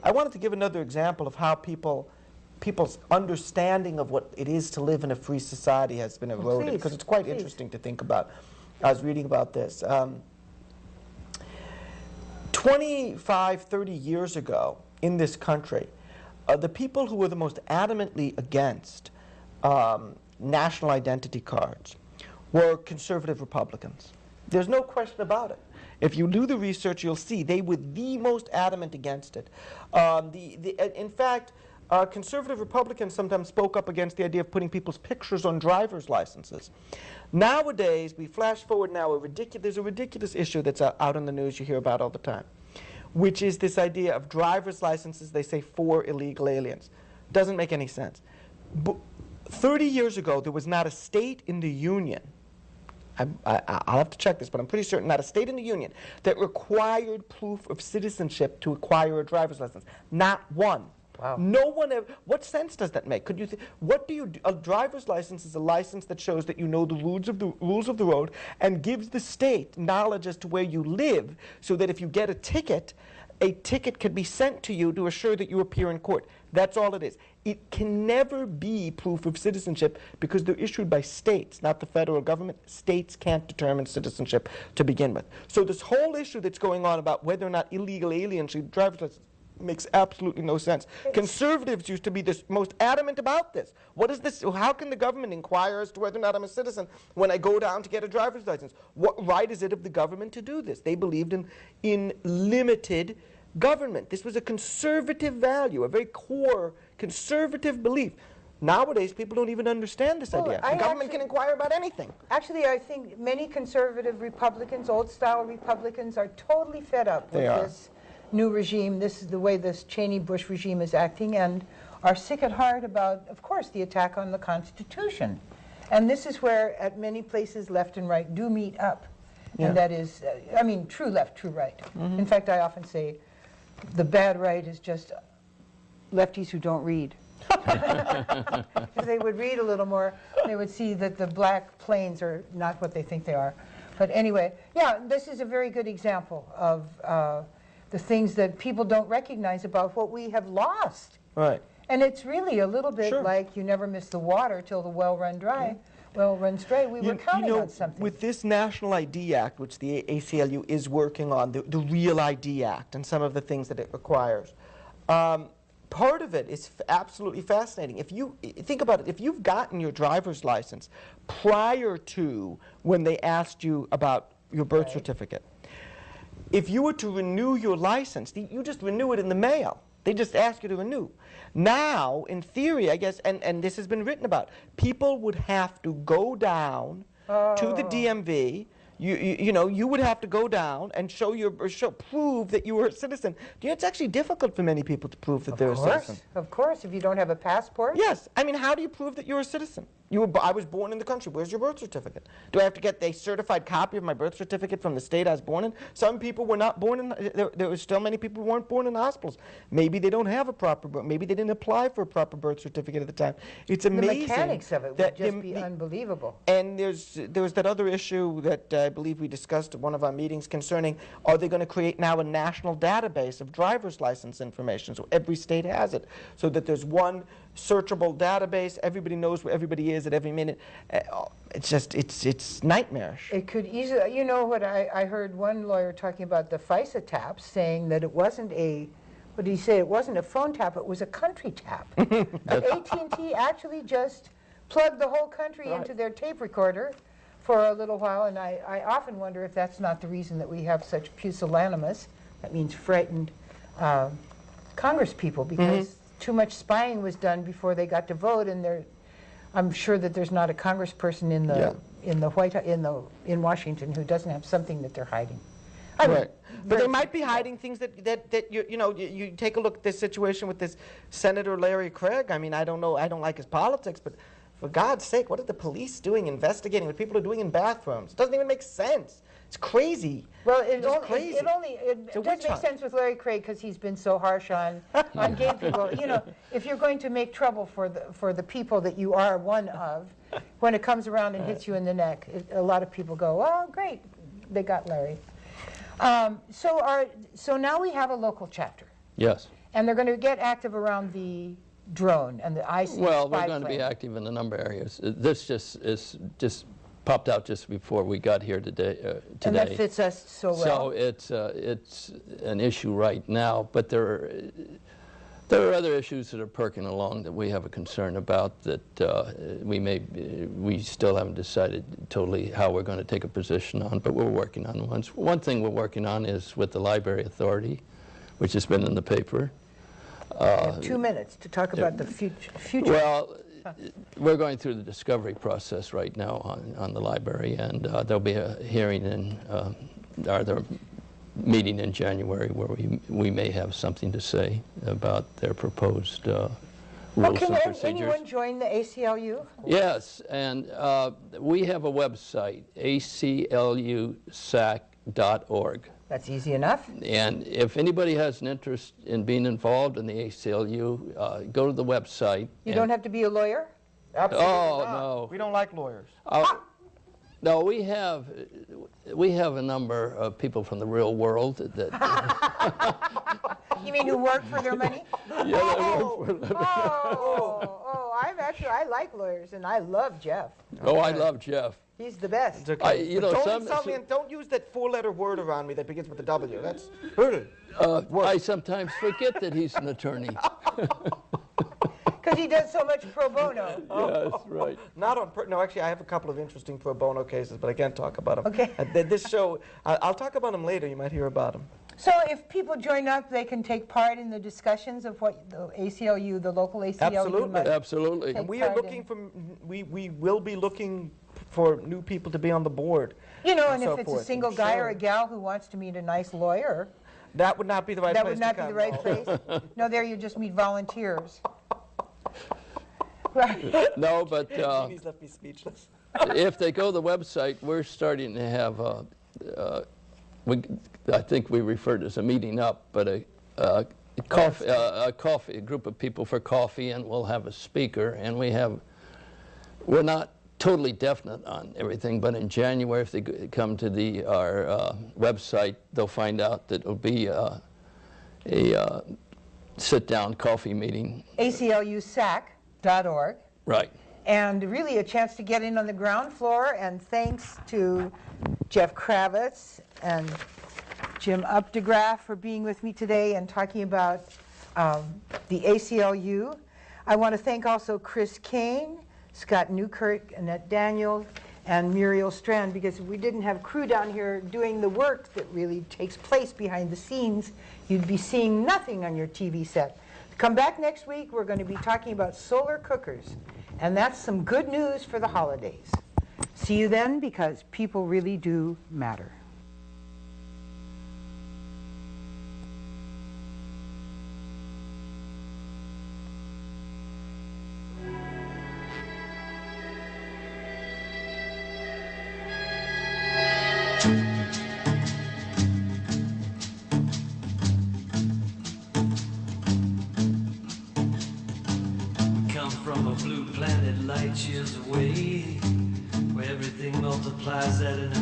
I wanted to give another example of how people's understanding of what it is to live in a free society has been eroded, because it's quite interesting to think about. I was reading about this. 25, 30 years ago in this country, the people who were the most adamantly against national identity cards were conservative Republicans. There's no question about it. If you do the research, you'll see they were the most adamant against it. In fact, conservative Republicans sometimes spoke up against the idea of putting people's pictures on driver's licenses. Nowadays, we flash forward now, there's a ridiculous issue that's out in the news you hear about all the time, which is this idea of driver's licenses, they say, for illegal aliens. Doesn't make any sense. 30 years ago, there was not a state in the Union, I'll have to check this, but I'm pretty certain not a state in the Union that required proof of citizenship to acquire a driver's license. Not one. Wow. No one ever. What sense does that make? Could you? What do you do? A driver's license is a license that shows that you know the rules of the road and gives the state knowledge as to where you live, so that if you get a ticket can be sent to you to assure that you appear in court. That's all it is. It can never be proof of citizenship because they're issued by states, not the federal government. States can't determine citizenship to begin with. So this whole issue that's going on about whether or not illegal aliens should driver's license makes absolutely no sense. Conservatives used to be the most adamant about this. What is this? How can the government inquire as to whether or not I'm a citizen when I go down to get a driver's license? What right is it of the government to do this? They believed in limited government. This was a conservative value, a very core conservative belief. Nowadays, people don't even understand this idea. The government can inquire about anything. Actually, I think many conservative Republicans, old-style Republicans, are totally fed up with this new regime. This is the way this Cheney-Bush regime is acting, and are sick at heart about, of course, the attack on the Constitution. And this is where, at many places, left and right do meet up. Yeah. And that is, I mean, true left, true right. Mm-hmm. In fact, I often say the bad right is just lefties who don't read. If they would read a little more, they would see that the black planes are not what they think they are. But anyway, yeah, this is a very good example of the things that people don't recognize about what we have lost. Right. And it's really a little bit like you never miss the water till the well run dry. Well runs dry. We were counting on something. With this National ID Act, which the ACLU is working on, the Real ID Act and some of the things that it requires, part of it is absolutely fascinating. If you think about it, if you've gotten your driver's license prior to when they asked you about your birth certificate, if you were to renew your license, you just renew it in the mail. They just ask you to renew. Now, in theory, I guess, and this has been written about, people would have to go down to the DMV. You would have to go down and prove that you were a citizen. It's actually difficult for many people to prove that they're a citizen. Of course, if you don't have a passport. Yes, I mean, how do you prove that you're a citizen? I was born in the country. Where's your birth certificate? Do I have to get a certified copy of my birth certificate from the state I was born in? Some people were not born in. There were still many people who weren't born in hospitals. Maybe they don't have a proper birth. Maybe they didn't apply for a proper birth certificate at the time. It's amazing. The mechanics of it would just be unbelievable. And there was that other issue that I believe we discussed at one of our meetings concerning, are they going to create now a national database of driver's license information so every state has it, so that there's one searchable database, everybody knows where everybody is at every minute. It's nightmarish. It could easily, you know what, I heard one lawyer talking about the FISA taps, saying that it wasn't what did he say, it wasn't a phone tap, it was a country tap. AT&T actually just plugged the whole country into their tape recorder for a little while, and I often wonder if that's not the reason that we have such pusillanimous, that means frightened, Congress people, because too much spying was done before they got to vote, and I'm sure that there's not a congressperson in Washington who doesn't have something that they're hiding. Right. But they might be hiding things that you take a look at this situation with this Senator Larry Craig. I mean, I don't know, I don't like his politics, but for God's sake, what are the police doing investigating what people are doing in bathrooms? It doesn't even make sense. It's crazy. Well, it does make sense with Larry Craig because he's been so harsh on gay people. You know, if you're going to make trouble for the people that you are one of, when it comes around and hits you in the neck, a lot of people go, "Oh, great, they got Larry." So now we have a local chapter. Yes. And they're going to get active around the drone and the IC Well, spy we're going to be plane. active in a number of areas. This just popped out just before we got here today. And that fits us so well. So it's an issue right now, but there are other issues that are perking along that we have a concern about that we still haven't decided totally how we're going to take a position on, but we're working on ones. One thing we're working on is with the Library Authority, which has been in the paper. You have 2 minutes to talk about the future. Well, we're going through the discovery process right now on the library, and there'll be a hearing or meeting in January where we may have something to say about their proposed rules and procedures. Can anyone join the ACLU? Yes, and we have a website, ACLUSAC.org. That's easy enough. And if anybody has an interest in being involved in the ACLU, go to the website. You don't have to be a lawyer? Absolutely Oh, not. no. We don't like lawyers. No, we have a number of people from the real world that. You mean who work for their money? Yeah, I like lawyers, and I love Jeff. Oh, I love Jeff. He's the best. It's okay. You know, don't insult me and don't use that 4-letter word around me that begins with a W. That's hurting. I sometimes forget that he's an attorney. Because he does so much pro bono. Yes, right. Not on no, actually, I have a couple of interesting pro bono cases, but I can't talk about them. Okay. This show, I'll talk about them later. You might hear about them. So if people join up, they can take part in the discussions of what the ACLU, the local ACLU Absolutely. might Absolutely. take And we are part looking in. for, we will be looking for new people to be on the board. You know, and so if it's a forth. single I'm guy or sure. a gal who wants to meet a nice lawyer, That would not be the right that place would not to be come. the right place. No, there you just meet volunteers. Right. No, but Jeannie's left me speechless. if they go to the website, we're starting to have I think we referred to as a meeting up, but a group of people for coffee, and we'll have a speaker, and we're not totally definite on everything, but in January, if they come to our website, they'll find out that it'll be a sit-down coffee meeting. ACLUSAC.org. Right. And really a chance to get in on the ground floor, and thanks to Jeff Kravitz and Jim Updegraff for being with me today and talking about the ACLU. I want to thank also Chris Kane, Scott Newkirk, Annette Daniels, and Muriel Strand, because if we didn't have crew down here doing the work that really takes place behind the scenes, you'd be seeing nothing on your TV set. Come back next week, we're going to be talking about solar cookers, and that's some good news for the holidays. See you then, because people really do matter. From a blue planet light years away, where everything multiplies at an